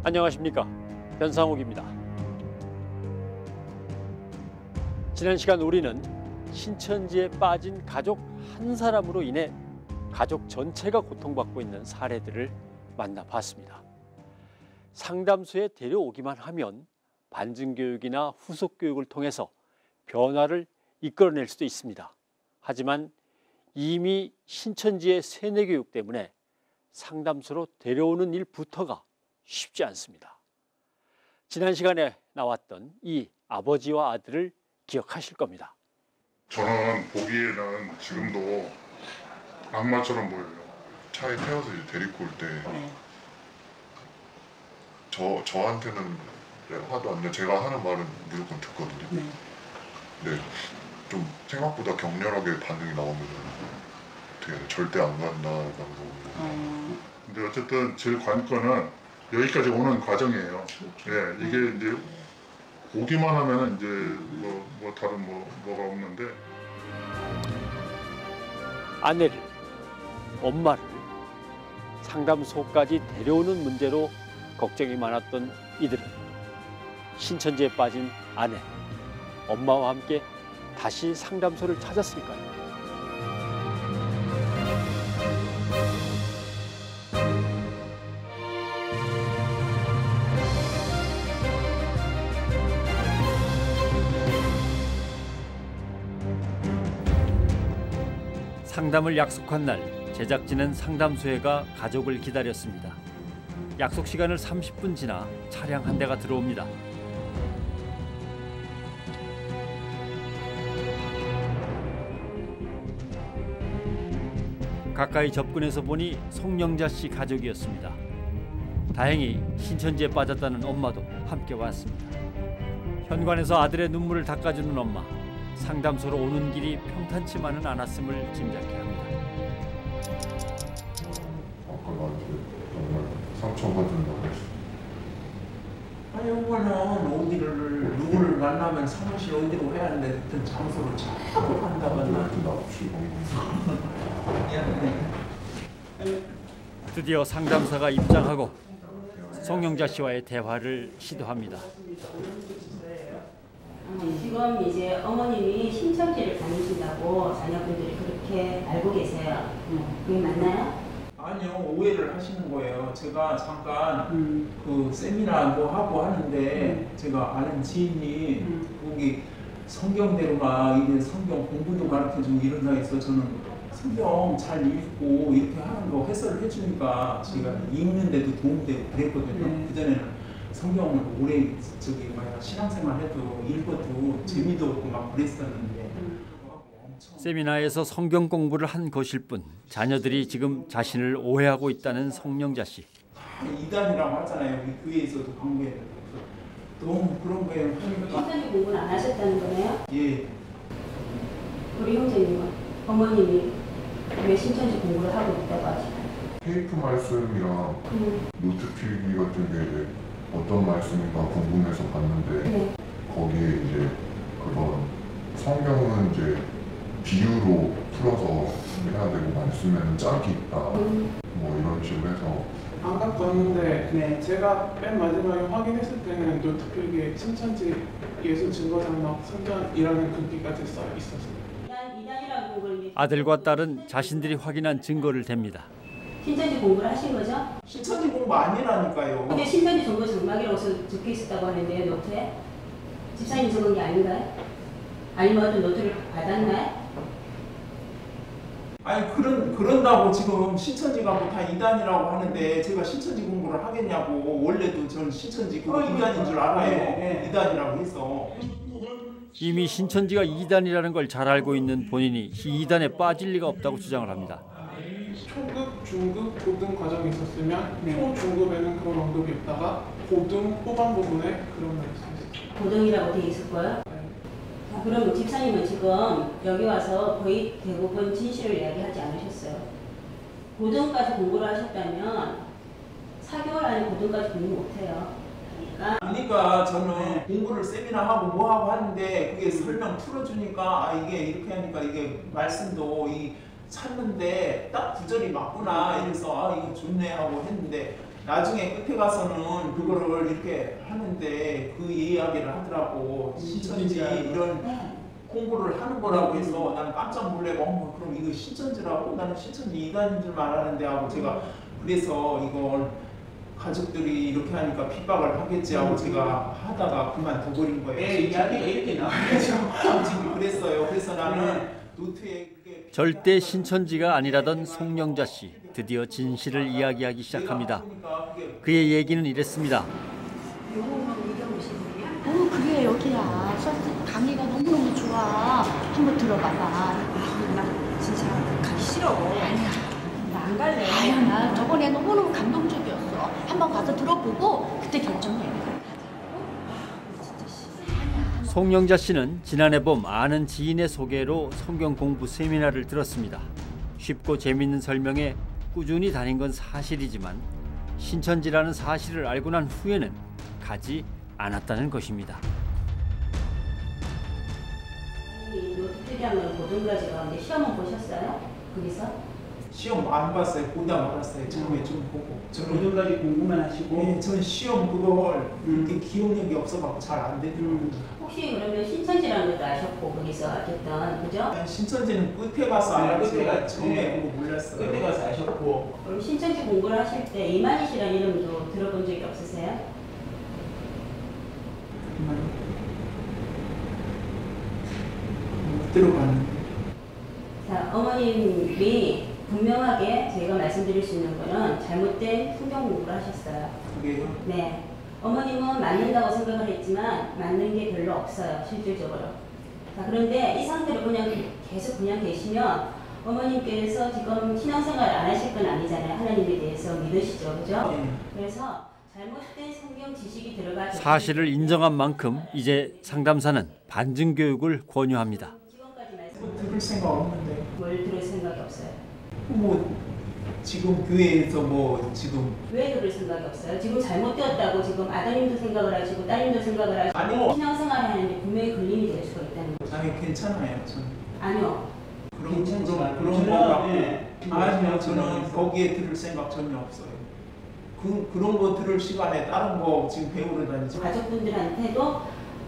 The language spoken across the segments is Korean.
안녕하십니까, 변상욱입니다. 지난 시간 우리는 신천지에 빠진 가족 한 사람으로 인해 가족 전체가 고통받고 있는 사례들을 만나봤습니다. 상담소에 데려오기만 하면 반증교육이나 후속교육을 통해서 변화를 이끌어낼 수도 있습니다. 하지만 이미 신천지의 세뇌교육 때문에 상담소로 데려오는 일부터가 쉽지 않습니다. 지난 시간에 나왔던 이 아버지와 아들을 기억하실 겁니다. 저는 보기에는 지금도 악마처럼 보여요. 차에 태워서 이제 데리고 올 때 저한테는 화도 안 내요. 제가 하는 말은 무조건 듣거든요. 네, 좀 생각보다 격렬하게 반응이 나오면 어떻게 해야 돼? 절대 안 간다라는 거. 근데 어쨌든 제 관건은 여기까지 오는 과정이에요. 예, 이게 이제 오기만 하면은 이제 뭐 다른 뭐가 없는데, 아내를, 엄마를 상담소까지 데려오는 문제로 걱정이 많았던 이들은 신천지에 빠진 아내, 엄마와 함께 다시 상담소를 찾았을까요? 상담을 약속한 날, 제작진은 상담소에 가 가족을 기다렸습니다. 약속 시간을 30분 지나 차량 한 대가 들어옵니다. 가까이 접근해서 보니 송영자 씨 가족이었습니다. 다행히 신천지에 빠졌다는 엄마도 함께 왔습니다. 현관에서 아들의 눈물을 닦아주는 엄마. 상담소로 오는 길이 평탄치만은 않았음을 짐작케 합니다. 아까 나한테 정말 상처받은다고 했어. 아니, 오빠는 어디를 누구를 만나면 사무실 어디로 해야 하는데 어떤 장소를 자꾸 간다고 나한테 드디어 상담사가 입장하고 송영자 씨와의 대화를 시도합니다. 지금 이제 어머님이 신천지를 다니신다고 자녀분들이 그렇게 알고 계세요. 그게 맞나요? 아니요, 오해를 하시는 거예요. 제가 잠깐 그 세미나 뭐 하고 하는데 제가 아는 지인이 거기 성경대로만 이게 성경 공부도 가르쳐주고 이런다 해서 저는 성경 잘 읽고 이렇게 하는 거 해설을 해주니까 제가 읽는데도 도움되고 그랬거든요. 그전에는 성경을 오래 신앙생활 해도 읽어도 재미도 없고 막 그랬었는데 세미나에서 성경 공부를 한 것일 뿐 자녀들이 지금 자신을 오해하고 있다는 송영자 씨. 이단이라고 하잖아요. 우리 교회에서도 강조해요. 너무 그런 거에 신천지 공부는 안 하셨다는 거네요? 예. 우리 형제님은 어머님이 왜 신천지 공부를 하고 있다고 하시나요? 테이프 말씀이랑 노트 필기 같은 게 이제 어떤 말씀인가 궁금해서 봤는데 거기에 이제 그런 성경은 이제 비유로 풀어서 해야 되고 말씀에는 짝이 있다 뭐 이런 식으로 해서 안 갖고 왔는데 제가 맨 마지막에 확인했을 때는 노트필기에 신천지 예수 증거장막 선전이라는 글귀까지 써 있었어요. 아들과 딸은 자신들이 확인한 증거를 댑니다. 신천지 공부를 하신 거죠? 신천지 공부 아니라니까요. 근데 신천지 정보 장막이라고 적혀 있었다고 하는데 노트에? 집사님 적은 게 아닌가요? 아니면 어떤 노트를 받았나요? 아니 그런다고 지금 신천지가 뭐 다 이단이라고 하는데 제가 신천지 공부를 하겠냐고. 원래도 전 신천지 그거 이단인 줄 알아요. 이단이라고 해서. 이미 신천지가 이단이라는 걸 잘 알고 있는 본인이 이단에 빠질 리가 없다고 주장을 합니다. 초급, 중급, 고등 과정이 있었으면 초중급에는 그런 언급이 없다가 고등 후반 부분에 그런 말이 있었어요. 고등이라고 되어 있을 거예요? 자, 그럼 집사님은 지금 여기 와서 거의 대부분 진실을 이야기하지 않으셨어요. 고등까지 공부를 하셨다면 4개월 안에 고등까지 공부 못해요. 그러니까 저는 공부를 세미나하고 뭐하고 하는데 그게 설명 풀어주니까 이게 이렇게 하니까 이게 말씀도 이 찾는데 딱 구절이 맞구나 이래서 아 이거 좋네 하고 했는데 나중에 끝에 가서는 그거를 이렇게 하는데 그 이야기를 하더라고. 신천지 이런 공부를 하는 거라고 해서 나는 깜짝 놀래고 어머 그럼 이거 신천지라고? 나는 신천지 이단인 줄만 알았는데 하고 제가 그래서 이걸 가족들이 이렇게 하니까 핍박을 하겠지 하고 제가 하다가 그만둬버린 거예요. 이야기가 이렇게 나와요. 지금 그랬어요. 그래서 나는 노트에 그게 절대 신천지가 아니라던 송영자 씨, 드디어 진실을 이야기하기 시작합니다. 그의 얘기는 이랬습니다. 그래 여기야. 강의가 너무너무 좋아. 한번 들어봐봐. 나 진짜 가기 싫어. 아니야. 나 안 갈래. 아야 나 저번에 너무너무 감동적이었어. 한번 가서 들어보고 그때 결정해. 송영자 씨는 지난해 봄 아는 지인의 소개로 성경 공부 세미나를 들었습니다. 쉽고 재미있는 설명에 꾸준히 다닌 건 사실이지만 신천지라는 사실을 알고 난 후에는 가지 않았다는 것입니다. 이 노트 필기하면 고등까지 가는데 시험은 보셨어요? 거기서? 시험 안 봤어요. 보다 말았어요. 처음에 좀 보고. 저는 고등까지 공부만 하시고 네, 저는 시험 그걸 이렇게 기억력이 없어갖고 잘 안 되더라고요. 혹시 그러면 신천지라는 것도 아셨고 거기서 어쨌든 그죠? 신천지는 끝에 가서 알았죠. 끝에 가서, 처음에 보고 몰랐어요. 끝에 가서 아셨고 그럼 신천지 공부를 하실 때 이만희 씨라는 이름도 들어본 적이 없으세요? 못 들어봤는데. 자, 어머님이 분명하게 저희가 말씀드릴 수 있는 거는 잘못된 성경 공부를 하셨어요. 그게요? 네. 어머님은 맞는다고 생각을 했지만 맞는 게 별로 없어요. 실질적으로. 자, 그런데 이 상태로 그냥 계속 그냥 계시면 어머님께서 지금 신앙생활 안 하실 건 아니잖아요. 하나님에 대해서 믿으시죠. 그죠? 네. 그래서 잘못된 성경 지식이 들어가 사실을 인정한 만큼 이제 상담사는 반증 교육을 권유합니다. 지금까지 뭐 말씀 들을 생각 없는데. 뭘 들을 생각이 없어요. 뭐 지금 교회에서 뭐 지금 왜 들을 생각이 없어요? 지금 잘못되었다고 지금 아드님도 생각을 하시고 따님도 생각을 하시고 아니요. 신앙생활을 하는데 분명히 걸림이 될 수가 있다는 거죠. 아니 괜찮아요. 저는 아니요. 괜찮지만 그런 거 갖고 네. 아니요. 저는 거기에 들을 생각 전혀 없어요. 그런 거 들을 시간에 다른 거 지금 배우러 다니죠. 가족분들한테도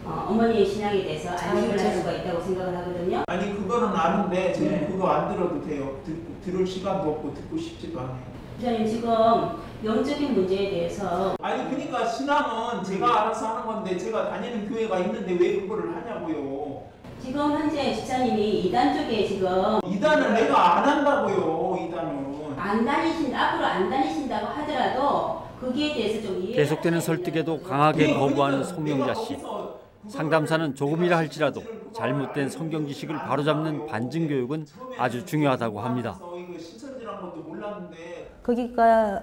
어머니의 신앙에 대해서 안심을 할 수가 있다고 생각을 하거든요. 아니 그거는 아는데 저는 네. 그거 안 들어도 돼요. 들을 시간도 없고 듣고 싶지도 않아요. 부장님 지금 영적인 문제에 대해서 아니 그러니까 신앙은 제가 알아서 하는 건데 제가 다니는 교회가 있는데 왜 그거를 하냐고요. 지금 현재 집사님이 이단 쪽에 지금 이단을 내가 안 한다고요. 이단은. 안 다니신다 앞으로 안 다니신다고 하더라도 거기에 대해서 좀 이해. 계속되는 설득에도 강하게 거부하는 송영자 씨. 상담사는 조금이라 할지라도 잘못된 성경 지식을 바로잡는 반증 교육은 아주 중요하다고 합니다. 거기가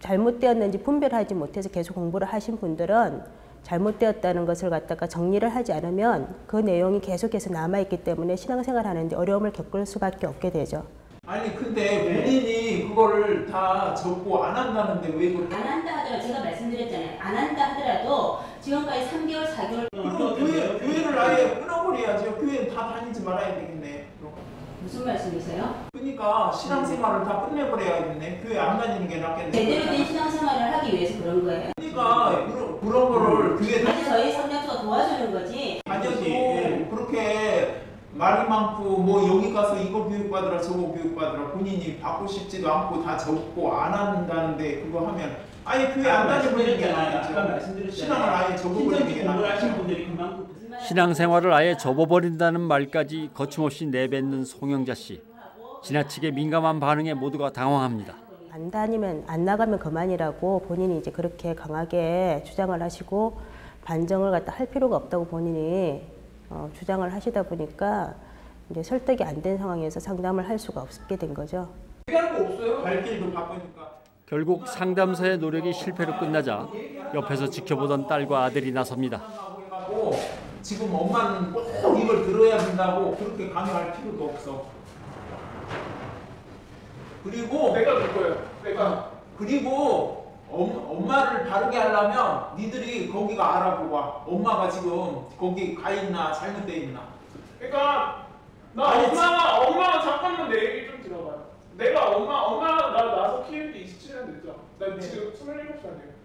잘못되었는지 분별하지 못해서 계속 공부를 하신 분들은 잘못되었다는 것을 갖다가 정리를 하지 않으면 그 내용이 계속해서 남아있기 때문에 신앙생활 하는데 어려움을 겪을 수밖에 없게 되죠. 아니 근데 본인이 그거를 다 적고 안 한다는데 왜 그걸 안 한다 하더라도 제가 말씀드렸잖아요. 안 한다 하더라도 지금까지 3개월, 4개월 그럼 교회를 아예 끊어버려야죠. 교회는 다 다니지 말아야 되겠네. 무슨 말씀이세요? 그러니까 신앙생활을 다 끝내버려야겠네. 교회 안 다니는 게 낫겠네. 제대로 된 신앙생활을 하기 위해서 그런 거예요. 그러니까 그런 거를 교회 사실 저희 성장수가 도와주는 거지. 다녀도 그렇게 말이 많고 뭐 여기 가서 이거 교육받으라 저거 교육받으라 본인이 받고 싶지도 않고 다 적고 안 한다는데 그거 하면 아예 교회 안 다니는 게 나아요. 신앙을 아예 접어버리는 게 나아요. 신앙생활을 아예 접어버린다는 말까지 거침없이 내뱉는 송영자 씨. 지나치게 민감한 반응에 모두가 당황합니다. 안 다니면 안 나가면 그만이라고 본인이 이제 그렇게 강하게 주장을 하시고 반정을 갖다 할 필요가 없다고 본인이 주장을 하시다 보니까 이제 설득이 안 된 상황에서 상담을 할 수가 없게 된 거죠. 갈 길도 바쁘니까. 결국 상담사의 노력이 실패로 끝나자 옆에서 지켜보던 딸과 아들이 나섭니다. 지금 엄마는 꼭 이걸 들어야 된다고 그렇게 강요할 필요도 없어. 그리고 내가 될 거예요. 내가. 그리고 엄마를 바르게 하려면 니들이 거기가 알아보고 와. 엄마가 지금 거기 가 있나 잘못돼 있나. 그러니까 엄마가 잠깐만 내 얘기 좀 들어봐요. 내가 엄마가 나 나서 키운 지 27년 됐죠. 나 지금 27살이에요.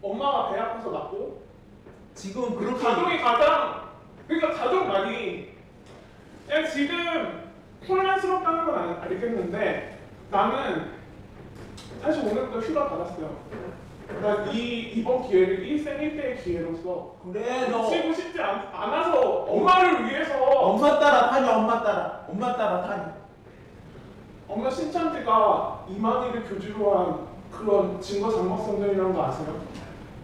엄마가 배 아파서 낳고 지금 그렇게 가족이 그러니까 가족만이 그냥 지금 혼란스럽다는 건 알겠는데 나는 사실 오늘부터 휴가 받았어요. 나 이번 기회를 일생 일대의 기회로서 그래 너 치고 싶지 않아서 엄마를 위해서 엄마 따라 타니 엄마 따라 타니 엄마 신천지가 이만희를 교주로 한 그런 증거장막성전이라는 거 아세요?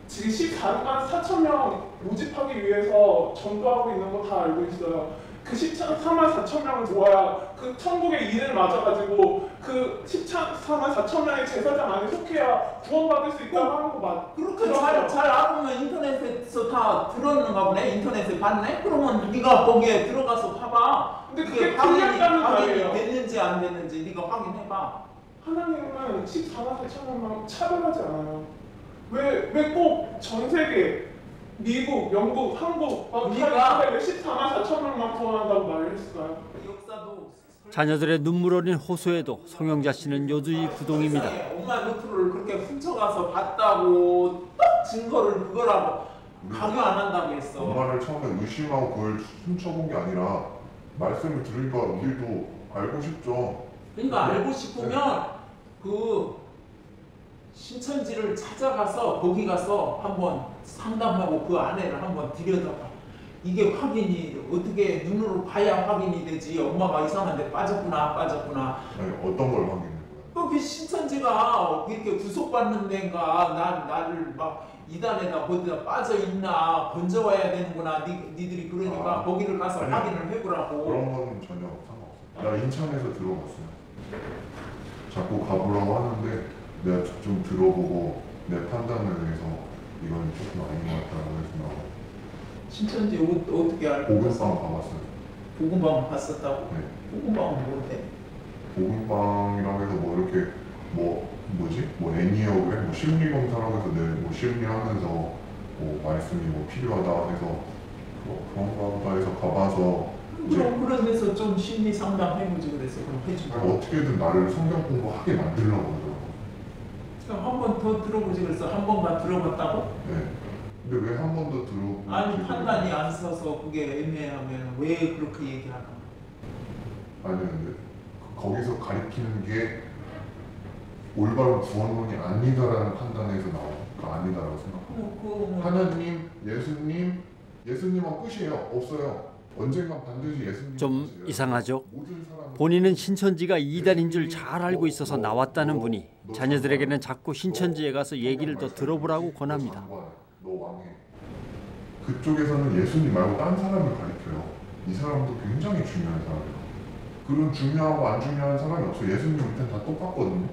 지금 14만 4천 명 모집하기 위해서 전도하고 있는 거 다 알고 있어요. 그 14만 4천 명을 모아야 그 천국의 인을 맞아가지고 그 14만 4천 명의 제사장 안에 속해야 구원받을 수 있다고 하는 거 맞. 그렇게 잘 알아보면 인터넷에서 다 들었는가 보네. 인터넷에 봤네. 그러면 네가 거기에 들어가서 봐봐. 근데 그게 틀렸다는 확인이 말이에요. 됐는지 안 됐는지 네가 확인해봐. 하나님은 14만 4천 명만 차별하지 않아요. 왜 꼭 전 세계 미국, 영국, 한국 그러니까 왜 14만 4천 명만 구원한다고 말을 했어요? 역사도 자녀들의 눈물 어린 호소에도 송영자 씨는 요주의 구동입니다. 엄마 노트를 그렇게 훔쳐가서 봤다고 딱 증거를 그거라고 강요 안 한다고 했어. 엄마를 처음에 의심하고 그걸 훔쳐본 게 아니라 말씀을 들으니까 우리도 알고 싶죠. 그러니까 알고 싶으면 그 신천지를 찾아가서 거기 가서 한번 상담하고 그 안에를 한번 들여다봐. 이게 확인이 어떻게 눈으로 봐야 확인이 되지. 엄마가 이상한 데 빠졌구나. 아니 어떤 걸 확인해? 그 신천지가 이렇게 구속받는 데인가 나를 막 이단에다 어디다 빠져 있나 건져와야 되는구나. 니들이 그러니까 거기를 가서 아니, 확인을 해보라고. 그런 건 전혀 상관없어요. 나 인천에서 들어봤어요. 자꾸 가보라고 하는데 내가 좀 들어보고 내 판단을 위해서 이건 조금 아닌 것 같다고 해서 나와. 신천지 어떻게 알고? 복음방 가봤어요. 복음방 봤었다고? 네. 복음방은 뭔데? 복음방이라고 해서 뭐 이렇게 뭐 애니어그램, 뭐 심리 검사라고 해서 내 뭐 심리하면서 뭐 말씀이 뭐 필요하다 해서 그런가 보다 해서 가봐서 그런 데서 좀 심리 상담 해보지 그랬어. 그럼 해주고. 어떻게든 나를 성경 공부하게 만들려고 하더라고. 한 번 더 들어보지 그랬어. 한 번만 들어봤다고? 네. 근데 왜 한 번 더 들어보고? 아니 판단이 안 서서 그게 애매하면 왜 그렇게 얘기하나? 아니 근데 거기서 가리키는 게 올바른 구원론이 아니다라는 판단에서 나오니까 아니다라고 생각해요. 하나님, 예수님은 끝이에요. 없어요. 언젠간 반드시 예수님. 좀 이상하죠? 본인은 신천지가 이단인 줄 잘 알고 있어서 나왔다는 분이 자녀들에게는 자꾸 신천지에 가서 얘기를 더 들어보라고 권합니다. 너 왕해. 그쪽에서는 예수님 말고 딴 사람을 가리켜요. 이 사람도 굉장히 중요한 사람이에요. 그런 중요하고 안 중요한 사람이 없어요. 예수님 밑에 다 똑같거든요.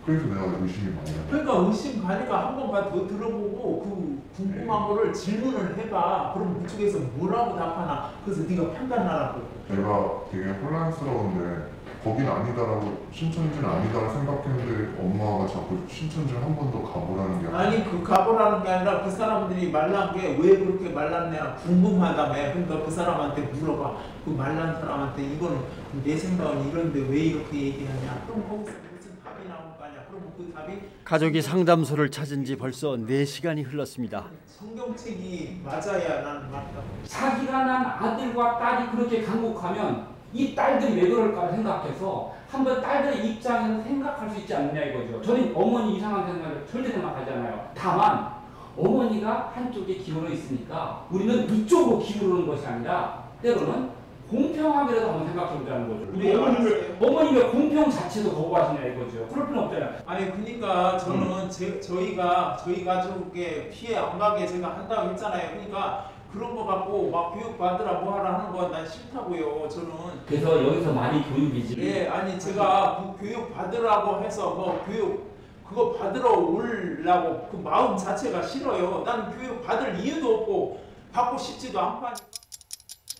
그래서 내가 의심이 많이 나요. 그러니까 의심 가니까 한 번만 더 들어보고 그 궁금한 거를 질문을 해봐. 그럼 그쪽에서 뭐라고 답하나. 그래서 네가 판단하라고. 내가 되게 혼란스러운데 거긴 아니다라고 신천지는 아니다라고 생각했는데 엄마가 자꾸 신천지를 한 번 더 가보라는 게 아니 그 가보라는 게 아니라 그 사람들이 말란 게 왜 그렇게 말랐냐 궁금하다며. 그러니까 그 사람한테 물어봐. 그 말란 사람한테 이거는 내 생각은 이런데 왜 이렇게 얘기하냐. 그럼 거기서 무슨 답이 나올 거 아니야. 그럼 그 답이 가족이 상담소를 찾은 지 벌써 4시간이 흘렀습니다. 성경책이 맞아야 나는 맞다. 자기가 난 아들과 딸이 그렇게 간곡하면 이 딸들이 왜 그럴까 생각해서 한번 딸들의 입장에서 생각할 수 있지 않느냐 이거죠. 저는 어머니 이상한 생각을 절대 생각하잖아요. 다만 어머니가 한쪽에 기울어 있으니까 우리는 이쪽으로 기울는 것이 아니라 때로는 공평하게라도 한번 생각해 보자는 거죠. 어머니가 공평 자체도 거부하시냐 이거죠. 그럴 필요 없잖아요. 아니 그러니까 저는 저희 가족에 피해 안 가게 제가 한다고 했잖아요. 그러니까 그런 거 갖고 막 교육 받으라 뭐하라 하는 건 난 싫다고요. 저는. 그래서 여기서 많이 교육이지. 예, 아니 제가 그 교육 받으라고 해서 뭐 교육 그거 받으러 오려고 그 마음 자체가 싫어요. 나는 교육 받을 이유도 없고 받고 싶지도 않고 하니까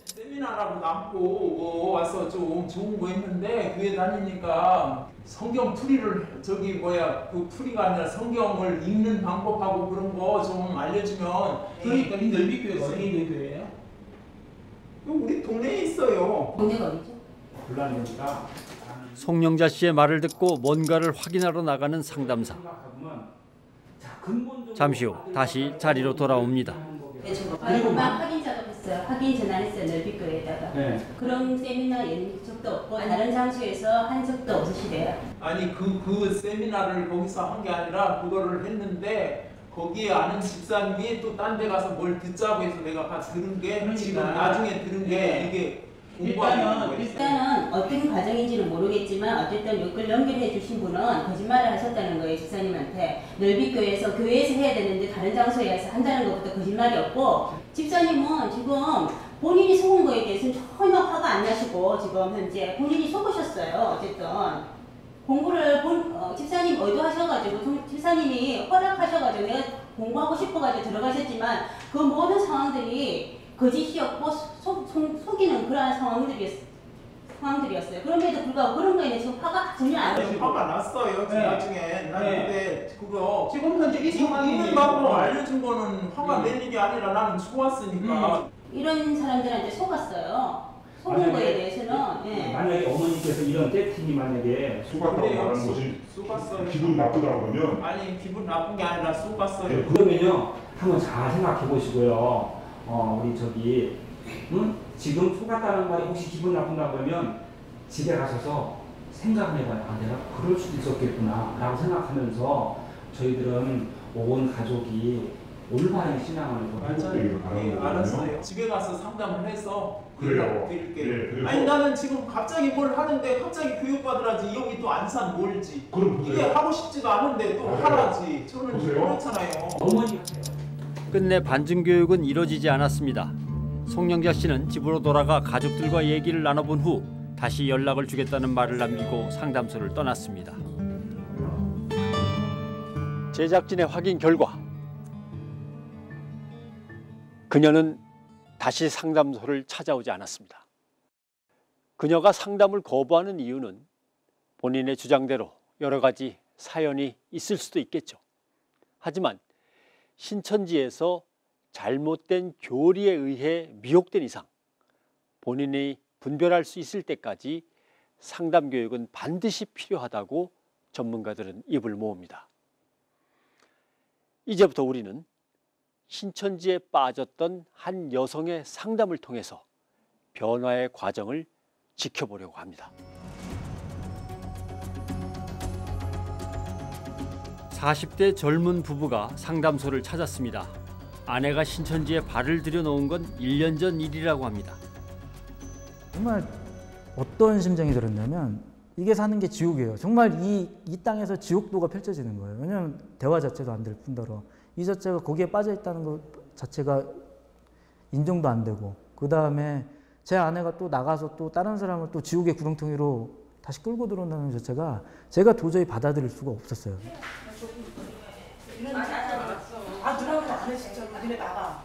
세미나라고 남고 와서 좀 좋은 거 했는데 교회 다니니까 성경 풀이를 그 풀이가 아니라 성경을 읽는 방법하고 그런 거 좀 알려주면. 그러니까 이 넓이교회가 어디 있는 교회예요? 우리 동네에 있어요. 동네가 어디죠? 불란이니까 송영자 씨의 말을 듣고 뭔가를 확인하러 나가는 상담사. 잠시 후 다시 자리로 돌아옵니다. 그리고 막 확인 작업했어요. 확인 전환했어요. 넓이거에다가. 네. 그런 세미나 연 적도 없고 다른 장소에서 한 적도 없으시대요. 아니 그 세미나를 거기서 한 게 아니라 그거를 했는데 거기에 아는 집사님이 또 딴 데 가서 뭘 듣자고 해서 내가 다 들은 게 그러니까. 지금 나중에 들은 게 이게 공부하는 거예요. 일단은 어떤 과정인지는 모르겠지만 어쨌든 이걸 연결해 주신 분은 거짓말을 하셨다는 거예요. 집사님한테. 넓이교회에서 교회에서 해야 되는데 다른 장소에서 한다는 것부터 거짓말이었고, 집사님은 지금 본인이 속은 거에 대해서는 전혀 화가 안 나시고 지금 현재 본인이 속으셨어요. 어쨌든 공부를 집사님 의도하셔가지고 집사님이 허락하셔가지고 내가 공부하고 싶어가지고 들어가셨지만 그 모든 상황들이 거짓이었고 속이는 그러한 상황들이었어요. 그럼에도 불구하고 그런 거에는 지금 화가 전혀 안 나시고. 화가 났어요. 네. 나중에. 근데 그거 지금 현재 이 상황이 있는다고 알려준 거는 화가 낼 일이 아니라 나는 좋았으니까. 이런 사람들한테 속았어요. 속은 거에 대해서는. 예. 만약에 어머니께서 이런 세팅이 만약에 속았다고 말하는 것이 속았어요. 기분 나쁘다고 하면 아니 기분 나쁜 게 아니라 속았어요. 네, 그러면요 한번 잘 생각해 보시고요. 우리 저기 지금 속았다는 말이 혹시 기분 나쁜가 그러면 집에 가셔서 생각을 해봐요. 아 내가 그럴 수도 있었겠구나 라고 생각하면서 저희들은 온 가족이 올바른 신앙을 맞아요. 알았어요. 집에 가서 상담을 해서 그래요. 드릴게요. 네, 그래서 아니 나는 지금 갑자기 뭘 하는데 갑자기 교육받으라지 여기 또 안산 뭘지. 그럼 이게 보세요. 하고 싶지가 않은데 또 맞아요. 하라지. 저는 보세요. 그렇잖아요. 어머니 끝내 반증 교육은 이뤄지지 않았습니다. 송영자 씨는 집으로 돌아가 가족들과 얘기를 나눠본 후 다시 연락을 주겠다는 말을 남기고 상담소를 떠났습니다. 제작진의 확인 결과 그녀는 다시 상담소를 찾아오지 않았습니다. 그녀가 상담을 거부하는 이유는 본인의 주장대로 여러 가지 사연이 있을 수도 있겠죠. 하지만 신천지에서 잘못된 교리에 의해 미혹된 이상 본인이 분별할 수 있을 때까지 상담 교육은 반드시 필요하다고 전문가들은 입을 모읍니다. 이제부터 우리는 신천지에 빠졌던 한 여성의 상담을 통해서 변화의 과정을 지켜보려고 합니다. 40대 젊은 부부가 상담소를 찾았습니다. 아내가 신천지에 발을 들여놓은 건 1년 전 일이라고 합니다. 정말 어떤 심정이 들었냐면 이게 사는 게 지옥이에요. 정말 이 땅에서 지옥도가 펼쳐지는 거예요. 왜냐하면 대화 자체도 안 될 뿐더러 이 자체가 거기에 빠져 있다는 것 자체가 인정도 안 되고, 그 다음에 제 아내가 또 나가서 또 다른 사람을 또 지옥의 구렁텅이로 다시 끌고 들어온다는 자체가 제가 도저히 받아들일 수가 없었어요. 들어가면 안 해 진짜. 니네 나가.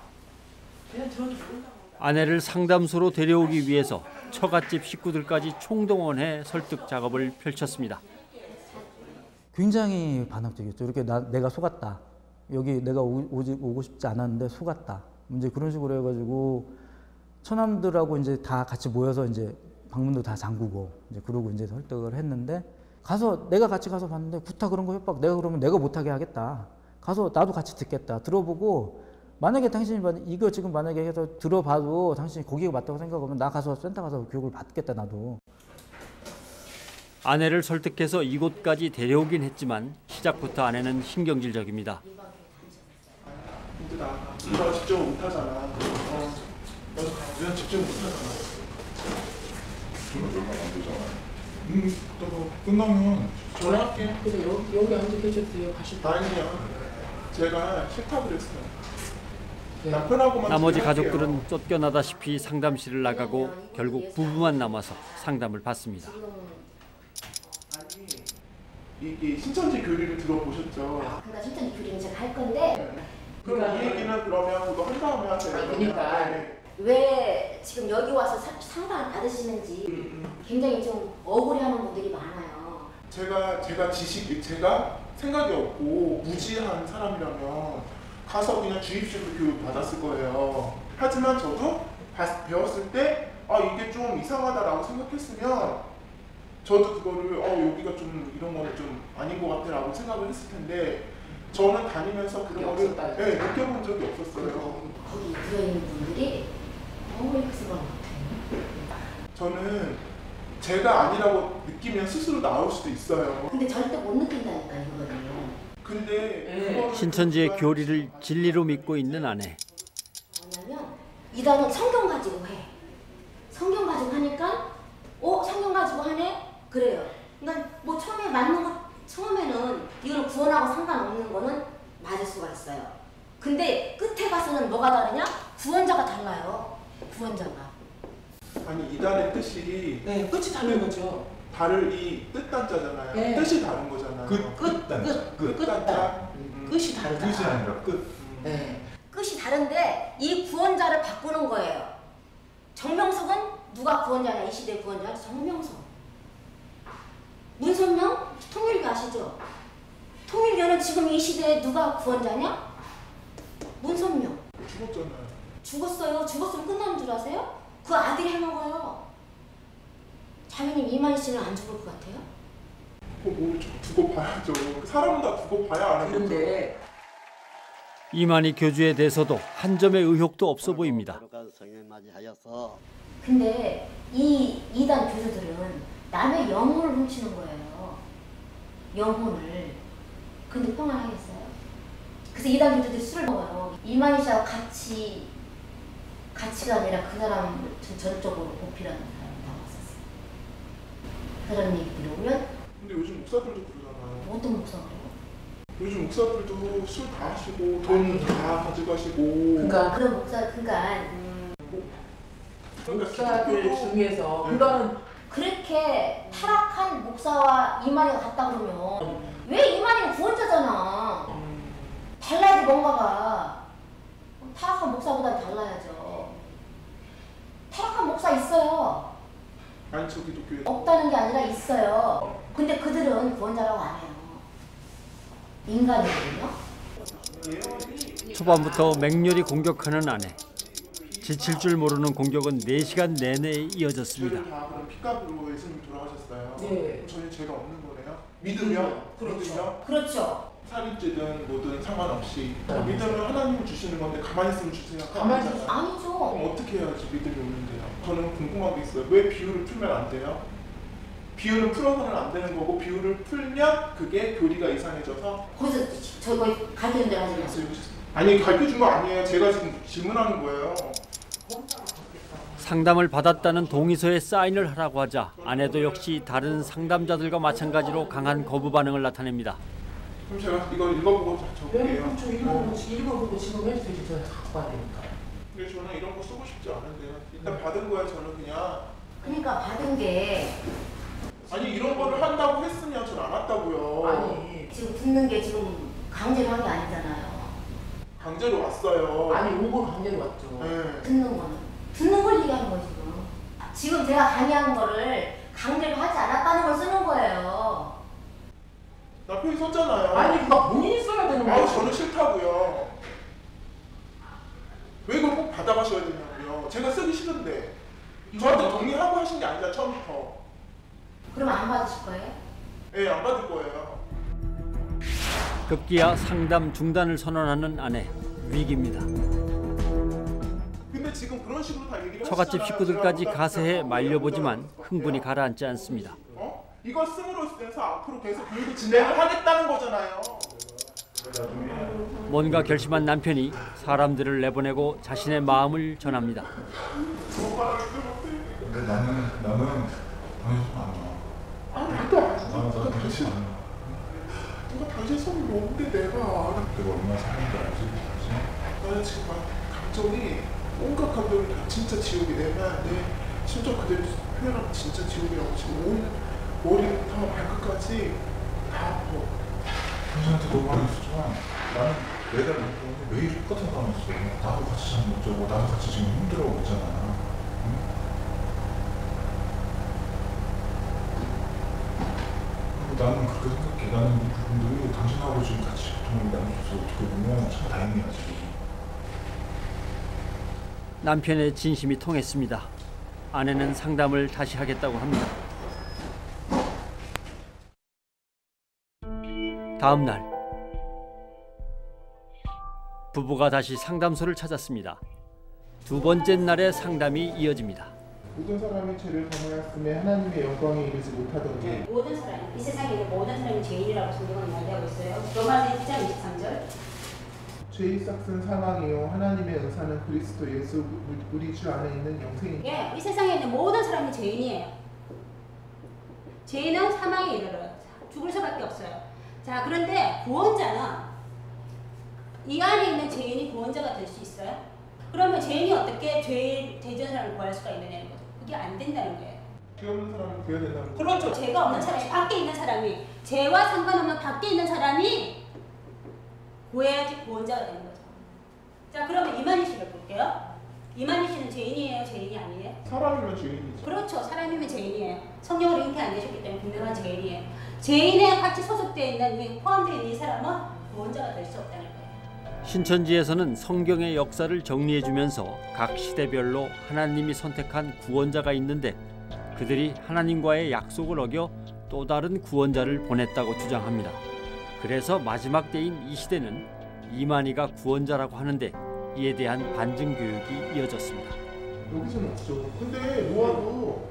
그냥 들어도 모른다고. 아내를 상담소로 데려오기 위해서 처갓집 식구들까지 총동원해 설득 작업을 펼쳤습니다. 굉장히 반항적이었죠. 이렇게 내가 속았다. 여기 내가 오고 싶지 않았는데 속았다. 이제 그런 식으로 해가지고 처남들하고 이제 다 같이 모여서 이제 방문도 다 잠그고 이제 그러고 이제 설득을 했는데, 내가 같이 가서 봤는데 구타 그런 거 협박 내가 그러면 내가 못하게 하겠다. 가서 나도 같이 듣겠다. 들어보고 만약에 당신이 이거 지금 만약에 해서 들어봐도 당신이 거기가 맞다고 생각하면 나 가서 센터 가서 교육을 받겠다 나도. 아내를 설득해서 이곳까지 데려오긴 했지만 시작부터 아내는 신경질적입니다. 근데 나 직접 못하잖아. 나도 그냥 직접 못하잖아. 저는 얼마 안 되잖아요. 또 끝나면 전화할게. 그래 여기 앉아 계셨대요. 가실 때. 다행이야. 제가 싫다 그랬어요. 남편하고만 나머지 할게요. 가족들은 쫓겨나다시피 상담실을 나가고 결국 부부만 남아서 상담을 받습니다. 이 신천지 교리를 들어보셨죠? 그러니까 신천지 교리는 제가 할 건데. 그럼 이 얘기는 그러면 그거 한 다음에 하세요. 그러니까 네. 왜 지금 여기 와서 상담을 받으시는지 굉장히 좀 억울해하는 분들이 많아요. 제가 생각이 없고 무지한 사람이라면 가서 그냥 주입식으로 교육 받았을 거예요. 하지만 저도 배웠을 때 이게 좀 이상하다라고 생각했으면 저도 그거를 여기가 좀 이런 거는 좀 아닌 것 같아라고 생각을 했을 텐데 저는 다니면서 그런 거를 느껴본 적이 없었어요. 거기 들어있는 분들이 너무 익숙한 것 같아요. 저는 제가 아니라고 느끼면 스스로 나올 수도 있어요. 근데 절대 못 느낀다니까 이거거든요. 근데 신천지의 교리를 진리로 믿고 있는 아내. 뭐냐면 이단은 성경 가지고 해. 성경 가지고 하니까 성경 가지고 하네? 그래요. 그러니까 뭐 처음에 맞는 거 처음에는 이거는 구원하고 상관없는 거는 맞을 수가 있어요. 근데 끝에 가서는 뭐가 다르냐? 구원자가 달라요. 구원자가. 아니 이단의 뜻이 끝이 다른 거죠. 다를 이 뜻단자잖아요. 네. 뜻이 다른 거잖아요. 끝단자. 끝이 다르다. 뜻이 아니라 끝. 끝이 다른데 이 구원자를 바꾸는 거예요. 정명석은 누가 구원자냐? 이 시대의 구원자 정명석. 문선명 통일교 아시죠? 통일교는 지금 이 시대에 누가 구원자냐? 문선명. 죽었잖아요. 죽었어요. 죽었으면 끝나는 줄 아세요? 그 아들이 해먹어요. 자매님 이만희 씨는 안 죽을 것 같아요? 모르죠. 두고 봐야죠. 사람은 다 두고 봐야 아는 거죠. 그런데 이만희 교주에 대해서도 한 점의 의혹도 없어 보입니다. 근데 이 이단 교주들은 남의 영혼을 훔치는 거예요. 영혼을. 근데 평안하겠어요? 그래서 이단 교주들이 술을 먹어요. 이만희 씨하고 같이가 아니라 그 사람을 전적으로 보필하는 사람이 나왔었어요. 그런 얘기 들어오면 근데 요즘 목사들도 그러잖아요. 어떤 목사가 그래요? 요즘 목사들도 술 다 하시고 돈 다 가져가시고 그러니까 그런 목사 목사들 중에서 그런 그렇게 타락한 목사와 이만희가 같다 그러면 왜 이만희는 구원자잖아. 달라야지 뭔가가. 타락한 목사보다 달라야죠. 타락한 목사 있어요. 아니 저기도 교회 없다는 게 아니라 있어요. 근데 그들은 구원자라고 안 해요. 인간이거든요. 초반부터 맹렬히 공격하는 아내. 지칠 줄 모르는 공격은 4시간 내내 이어졌습니다. 저희들 다 그럼 핏값으로 예수님 돌아가셨어요. 네. 저희 죄가 없는 거네요. 믿으면 그렇죠. 그렇죠. 살인죄든 뭐든 상관없이 믿으면 하나님 주시는 건데 가만히 있으면 주세요. 가만히 아니죠. 그럼 어떻게 해야지 믿음이 오는데요? 저는 궁금한 게 있어요. 왜 비유를 풀면 안 돼요? 비유를 풀어서는 안 되는 거고 비유를 풀면 그게 교리가 이상해져서 거기서 저거 가르치는 대로 하지 마세요. 아니 가르쳐준 거 아니에요. 제가 지금 질문하는 거예요. 상담을 받았다는 동의서에 사인을 하라고 하자 아내도 역시 다른 상담자들과 마찬가지로 강한 거부 반응을 나타냅니다. 그럼 제가 이거 읽어보고 적을게요. 저 읽어보고 지금 해주세요. 저 갖고 와야 되니까. 근데 저는 이런 거 쓰고 싶지 않은데요. 일단 받은 거야 저는 그냥. 그러니까 받은 게 아니 이런 거를 한다고 했으면 저는 안 왔다고요. 아니 지금 듣는 게 지금 강제로 한 게 아니잖아요. 강제로 왔어요. 아니 온 거 강제로 왔죠. 네. 듣는 걸 얘기하는 거예요 지금. 지금 제가 강의한 거를 강제로 하지 않았다는 걸 쓰는 거예요. 나 표기 썼잖아요. 아니 그거 본인이 써야 되는 거예요. 저는 싫다고요. 왜 그걸 꼭 받아가셔야 되냐고요. 제가 쓰기 싫은데 저한테 동의하고 하신 게 아니라 처음부터. 그럼 안 받으실 거예요? 네, 안 받을 거예요. 급기야 상담 중단을 선언하는 아내. 위기입니다. 근데 지금 그런 식으로 다 얘기를 처갓집 하시잖아요. 식구들까지 제가 가세해 말려보지만 흥분이 가라앉지 않습니다. 이걸 쓰므로 해서 앞으로 계속 교육을 진행을 하겠다는 거잖아요. 뭔가 결심한 남편이 사람들을 내보내고 자신의 마음을 전합니다. 근데 나는 당연히 안 와. 나도 안 나는 당연히 안 와. 누가 당신 손이 뭔데 내가. 내가 얼마나 사는지 알지? 나는 지금 막 감정이 온갖 감정이 다 진짜 지옥이 내면 내 심지어 그대로 표현하면 진짜 지옥이라고 지금 머리부터 발끝까지 다 아파. 당신한테 너무 많이 했지만 나는 매달 매일 똑같은 거 했어. 나도 같이 잠 못 자고 나도 같이 지금 힘들어하고 있잖아. 응? 그리고 나는 그렇게 생각해. 나는 이 부분들이 당신하고 지금 같이 고통을 나눌 수 있어서 어떻게 보면 참 다행이야 지금. 남편의 진심이 통했습니다. 아내는 상담을 다시 하겠다고 합니다. 다음 날 부부가 다시 상담소를 찾았습니다. 두 번째 날의 상담이 이어집니다. 모든 사람이 죄를 범하였음에 하나님의 영광에 이르지 못하더니 모든 사람, 이 세상에 있는 모든 사람이 죄인이라고 성경은 이야기하고 있어요. 로마서 1장 23절. 죄의 싹은 사망이요 하나님의 은사는 그리스도 예수 우리 주 안에 있는 영생이니. 예, 이 세상에 있는 모든 사람이 죄인이에요. 죄인은 사망에 이르러 죽을 수밖에 없어요. 자, 그런데 구원자는 이 안에 있는 죄인이 구원자가 될 수 있어요? 그러면 죄인이 어떻게 죄진 사람을 구할 수가 있느냐는 거죠. 그게 안 된다는 거예요. 죄 없는 사람이 구해야 된다는 거죠. 그렇죠. 죄가 없는 사람이, 밖에 있는 사람이, 죄와 상관없는 밖에 있는 사람이 구해야지 구원자가 되는 거죠. 자, 그러면 이만희 씨를 볼게요. 이만희 씨는 죄인이에요? 죄인이 아니에요? 사람이면 죄인이죠. 그렇죠. 사람이면 죄인이에요. 성령으로 잉태 안 되셨기 때문에 분명한 죄인이에요. 죄인에 같이 소속되어 있는, 포함되어 있는 이 사람은 구원자가 될 수 없다는 거예요. 신천지에서는 성경의 역사를 정리해주면서 각 시대별로 하나님이 선택한 구원자가 있는데 그들이 하나님과의 약속을 어겨 또 다른 구원자를 보냈다고 주장합니다. 그래서 마지막 때인 이 시대는 이만희가 구원자라고 하는데 이에 대한 반증 교육이 이어졌습니다. 여기서는 없죠. 근데 노아도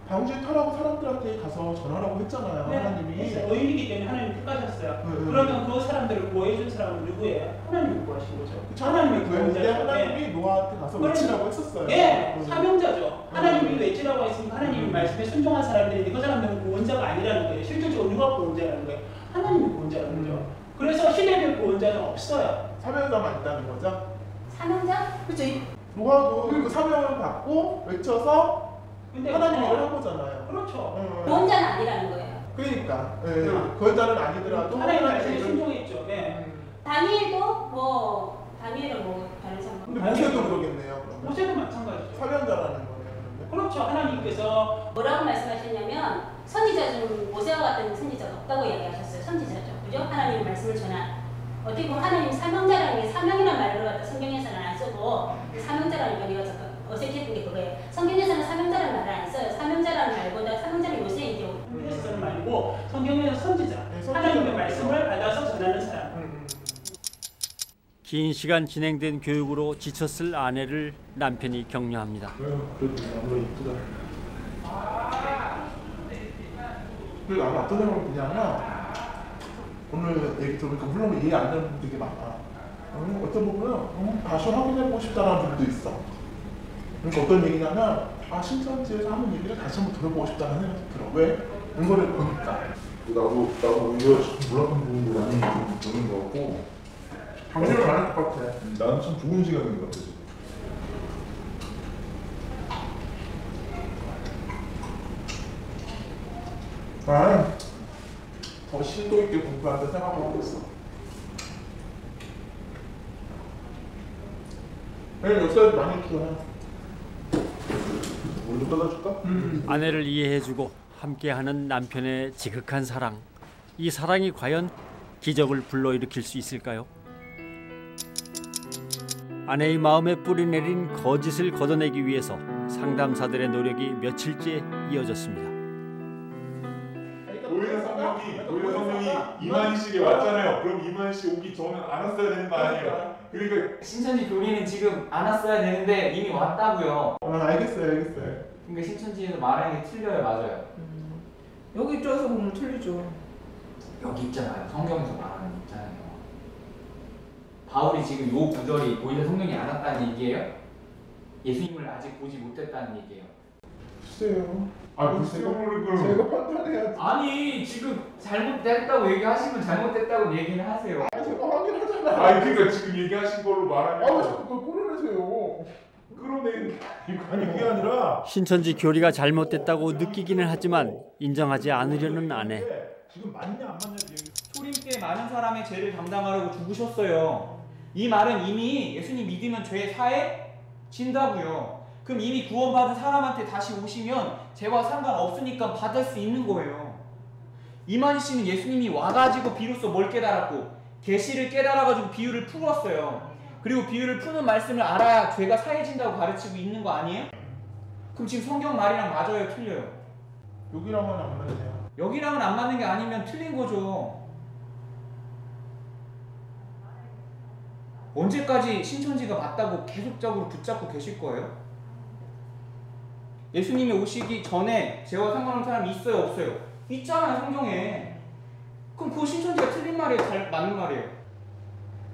방주에 타라고 사람들한테 가서 전하라고 했잖아요. 네, 하나님이. 의인이기 때문에 하나님이 택하셨어요. 그러면 그 사람들을 구해준 사람은 누구예요? 하나님이 구하신 거죠. 하나님이 구원자인데 구원자죠. 하나님이 노아한테 가서 외치라고 했었어요. 예, 사명자죠. 하나님이 외치라고 했으니까 하나님의 말씀에 순종한 사람들인데 그 사람들은 구원자가 아니라는 거예요. 실질적으로 누가 구원자라는 거예요? 하나님이 구원자라는 거죠. 그래서 시대별 구원자는 없어요. 사명자만 있다는 거죠? 사명자? 그렇죠. 노아도 그 사명을 받고 외쳐서 하나님이 일을 한 거잖아요. 그렇죠. 구원자는 아니라는 거예요. 그러니까 구원자는 아니더라도 하나님의 말씀에 순종했죠. 네. 다니엘도 다니엘은 다른 사람. 근데 모세도 그러겠네요. 모세도 마찬가지죠. 사명자라는 거네요. 그렇죠. 하나님께서 뭐라고 말씀하셨냐면 선지자 중 모세와 같은 선지자가 없다고 이야기하셨어요. 선지자죠. 그죠? 하나님의 말씀을 전한. 어떻게 보면 하나님 사명자라는 게 사명이라는 말로 갖다 성경에서는 안 쓰고 사명자라는 말이 어색했던 게 그거예요. 성경에서는 사명자라는 말을 안 써요. 사명자라는 말보다 사명자는 요새 이제 성경에서는 말고 성경에는 선지자. 하나님의 말씀을 받아서 전하는 사람. 긴 시간 진행된 교육으로 지쳤을 아내를 남편이 격려합니다. 그래도 너무 이쁘다. 그리고 아마 어떤 사람을 보냐면 오늘 얘기 들으니까 물론 이해 안 되는 분들이 많아. 어떤 부분은 다시 확인해보고 싶다는 분도 있어. 그러니까 어떤 얘기냐면 신천지에서 하는 얘기를 다시 한번 들어보고 싶다는 생각이 들어. 왜? 이거를 보니까. 나도 오히려 몰랐던 부분도 많이 보는 것 같고 당신은 안 할 것 같아. 나는 참 좋은 시간인 것 같아. 나는 더 심도 있게 공부한다 생각을 하고 있어. 역사에 많이 필요해. 물 좀 떠다줄까? 아내를 이해해주고 함께하는 남편의 지극한 사랑. 이 사랑이 과연 기적을 불러일으킬 수 있을까요? 아내의 마음에 뿌리내린 거짓을 걷어내기 위해서 상담사들의 노력이 며칠째 이어졌습니다. 노예 성령이 이만희 씨에게 왔잖아요. 그럼 이만희 씨 오기 전에 안 왔어야 되는 거 아니에요? 그러니까 신천지 교리는 지금 안 왔어야 되는데 이미 왔다고요. 알겠어요. 그러니까 신천지에서 말하는 게 틀려요, 맞아요. 여기 있어서 보면 틀리죠. 여기 있잖아요. 성경에서 말하는 게 있잖아요. 바울이 지금 요 구절이 오히려 성령이 안 왔다는 얘기예요? 예수님을 아직 보지 못했다는 얘기예요. 글쎄요. 제가 판단해야지. 아니 지금 잘못됐다고 얘기하시면 잘못됐다고 얘기를 하세요. 제가 확인하잖아. 그러니까 지금 얘기하신 걸로 말하면 자꾸 그걸 끌어내세요. 끌어내는 아니 그게 아니라 신천지 교리가 잘못됐다고 느끼기는 하지만 인정하지 않으려는 아내. 지금 맞냐 안 맞냐 얘기. 초림께 많은 사람의 죄를 담당하려고 죽으셨어요. 이 말은 이미 예수님 믿으면 죄 사해진다고요. 그럼 이미 구원받은 사람한테 다시 오시면 죄와 상관없으니까 받을 수 있는 거예요. 이만희 씨는 예수님이 와가지고 비로소 뭘 깨달았고 계시를 깨달아가지고 비유를 풀었어요. 그리고 비유를 푸는 말씀을 알아야 죄가 사해진다고 가르치고 있는 거 아니에요? 그럼 지금 성경 말이랑 맞아요, 틀려요? 여기랑은 안 맞네요. 여기랑은 안 맞는 게 아니면 틀린 거죠. 언제까지 신천지가 맞다고 계속적으로 붙잡고 계실 거예요? 예수님이 오시기 전에 죄와 상관없는 사람이 있어요, 없어요? 있잖아요, 성경에. 그럼 그거 신천지가 틀린 말이에요, 잘 맞는 말이에요?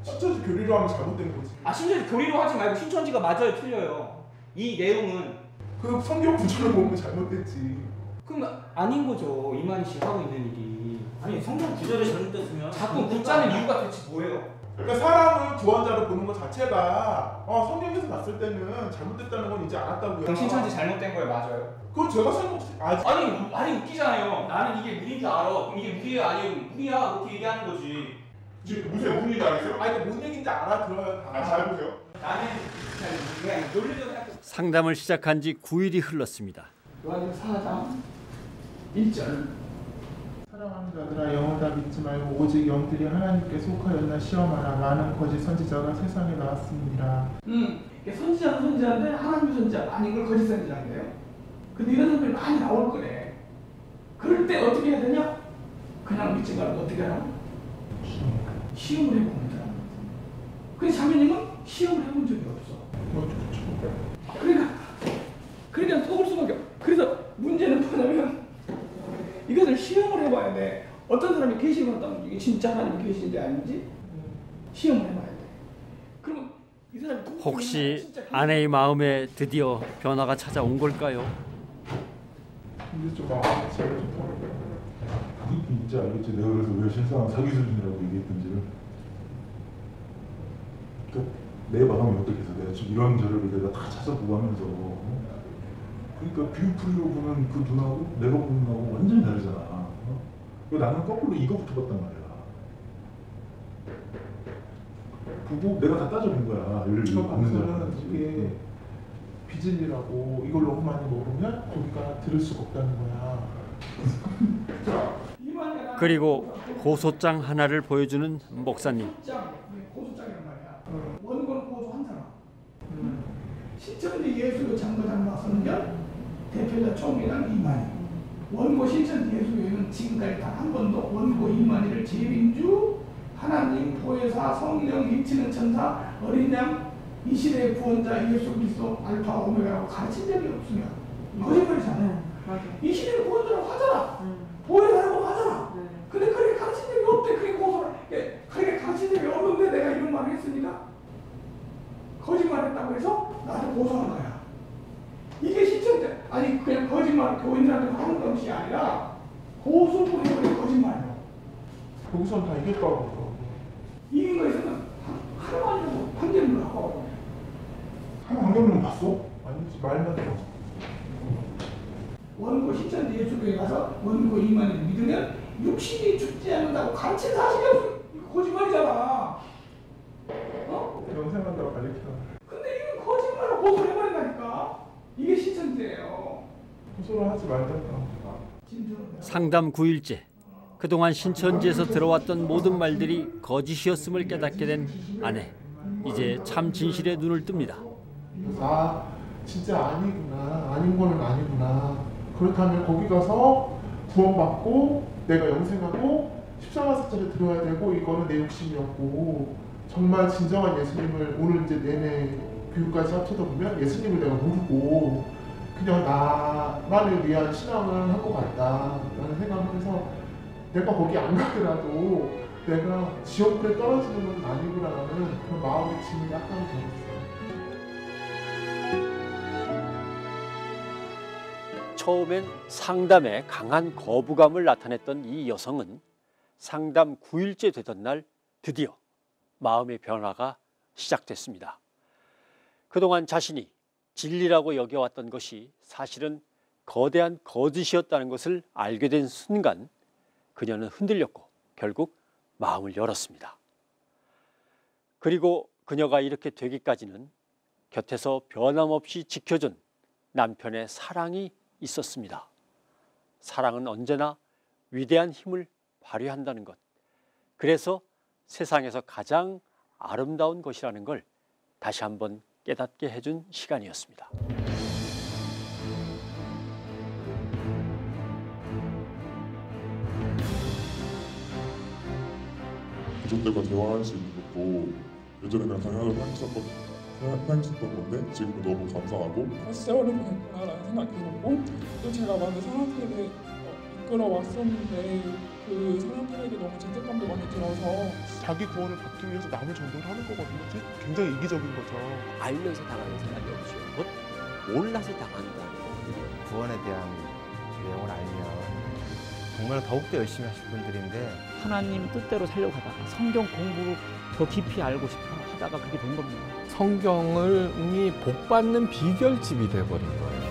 신천지 교리로 하면 잘못된 거지. 아, 신천지 교리로 하지 말고 신천지가 맞아요, 틀려요? 이 내용은 그 성경 구절을 보면 잘못됐지. 그럼 아닌 거죠, 이만희 씨 하고 있는 일이. 아니 성경 구절이 잘못됐으면 자꾸 붙자는 이유가 대체 뭐예요? 그러니까 사람은 구원자로 보는 것 자체가 성경에서 봤을 때는 잘못됐다는 건 이제 알았다고요. 그럼 신천지 잘못된 거예요, 맞아요? 그건 제가 아니 말이 웃기잖아요. 나는 이게 무리인 줄 알아. 그럼 이게 무리야 아니에요? 무리야 그렇게 얘기하는 거지. 지금 무슨 무리다 알겠어요? 아니 뭔 얘기인지 알아들어요. 잘 보세요. 나는 그냥 놀리려고 해서. 상담을 시작한 지 9일이 흘렀습니다. 요한일서 4장 1절. 사랑하는 자들아 영을 다 믿지 말고 오직 영들이 하나님께 속하였나 시험하라. 많은 거짓 선지자가 세상에 나왔습니다. 선지자는 선지자인데 하나님 선지자 아닌 걸 거짓 선지자인데요. 근데 이런 사람들이 많이 나올 거래. 그럴 때 어떻게 해야 되냐? 그냥 믿지 말고 어떻게 하라? 시험을 해보면 되는 거지. 근데 자매님은 시험을 해본 적이 없어. 그러니까 속을 수밖에 없어. 그래서 문제는 뭐냐면 이것을 시험을 해봐야 돼. 어떤 사람이 계시를 한다면 이게 진짜 하나님이 계신지 아닌지 시험을 해봐야 돼. 그러면 이 사람이 혹시 아내의 마음에 드디어 변화가 찾아온 걸까요? 근데 좀 마음이 제일 좀 이제 알겠지. 내가 그래서 왜 실상은 사기 수준이라고 얘기했던지를. 그러니까 내 마음이 어떻게 해서 내가 지금 이런 자료를 내가 다 찾아보고 하면서 그러니까 뷰풀이로 보는 그 눈하고 내가 보는 눈하고 완전히 다르잖아. 나는 거꾸로 이거부터 봤단 말이야. 보고 내가 다 따져본 거야. 얘를 받는 자라는지. 이게 비질리라고 이걸 너무 많이 먹으면 거기가 들을 수가 없다는 거야. 그리고 고소장 하나를 보여주는 목사님. 고소장이란 말이야. 원고는 고소 한 사람. 신천지 예수교 장로장 선견 대표자 총회장 이만희. 원고 신천지 예수교회는 지금까지 단 한 번도 원고 이만희를 재림주 하나님 보혜사 성령 인치는 천사 어린 양 이 시대의 구원자 예수 그리스도 알파 오메가라고 가르친 적이 없으며 거짓말이잖아. 이 시대의 구원자라고 하잖아. 보혜사라고 하잖아. 근데 그렇게 가르친 적이 없대. 그게 고소를 그렇게 가르친 적이 없는데 내가 이런 말을 했으니까 거짓말했다고 해서 나한테 고소한 거야. 이게 신천지 아니 그냥 거짓말 교인들한테 하는 것이 아니라 고소를 해버린 거짓말이야. 거기서는 다 이겼다고. 이긴 거에서는 하나만이라도 판결을 하고. 판결문 봤어? 아니지 말만 들어. 원고 신천지 예수교회 가서 원고 이만희를 믿으면 육신이 죽지 않는다고 가르친 사실이 없어. 이거 거짓말이잖아. 영생한다고 가르치나. 근데 이건 거짓말로 고소를 해버린다니까. 이게 신천지예요. 고소를 하지 말던가. 상담 9일째. 그동안 신천지에서 들어왔던 모든 말들이 거짓이었음을 깨닫게 된 아내. 이제 참 진실의 눈을 뜹니다. 아 진짜 아니구나. 아닌 거는 아니구나. 그렇다면 거기 가서 구원받고 내가 영생하고 십자가사자를 들어야 되고 이거는 내 욕심이었고 정말 진정한 예수님을 오늘 이제 내내 교육까지 합쳐다 보면 예수님을 내가 모르고 그냥 나만을 위한 신앙을 한 것 같다라는 생각을 해서 내가 거기 안 가더라도 내가 지옥불에 떨어지는 건 아니구나라는 그런 마음의 짐이 약간 들었어요. 처음엔 상담에 강한 거부감을 나타냈던 이 여성은 상담 9일째 되던 날 드디어 마음의 변화가 시작됐습니다. 그동안 자신이 진리라고 여겨왔던 것이 사실은 거대한 거짓이었다는 것을 알게 된 순간 그녀는 흔들렸고 결국 마음을 열었습니다. 그리고 그녀가 이렇게 되기까지는 곁에서 변함없이 지켜준 남편의 사랑이 있었습니다. 사랑은 언제나 위대한 힘을 발휘한다는 것. 그래서 세상에서 가장 아름다운 것이라는 걸 다시 한번 깨닫게 해준 시간이었습니다. 가족들과 대화할 수 있는 것도 예전에 그냥 당연하게 생각했었던 건데 지금은 너무 감사하고 세월을 보냈구나라는 생각이 들었고, 또 제가 많은 사람들을 이끌어왔었는데 그 사람들에게 너무 죄책감도 많이 들어서 자기 구원을 받기 위해서 남을 전도를 하는 거거든요. 굉장히 이기적인 거죠. 알면서 당하는 생각이 없죠. 곧 몰라서 당한다는 거거든요. 구원에 대한 내용을 알면 정말 더욱더 열심히 하실 분들인데 하나님 뜻대로 살려고 하다가 성경 공부를 더 깊이 알고 싶어 하다가 그렇게 된 겁니다. 성경을 복 받는 비결집이 돼버린 거예요.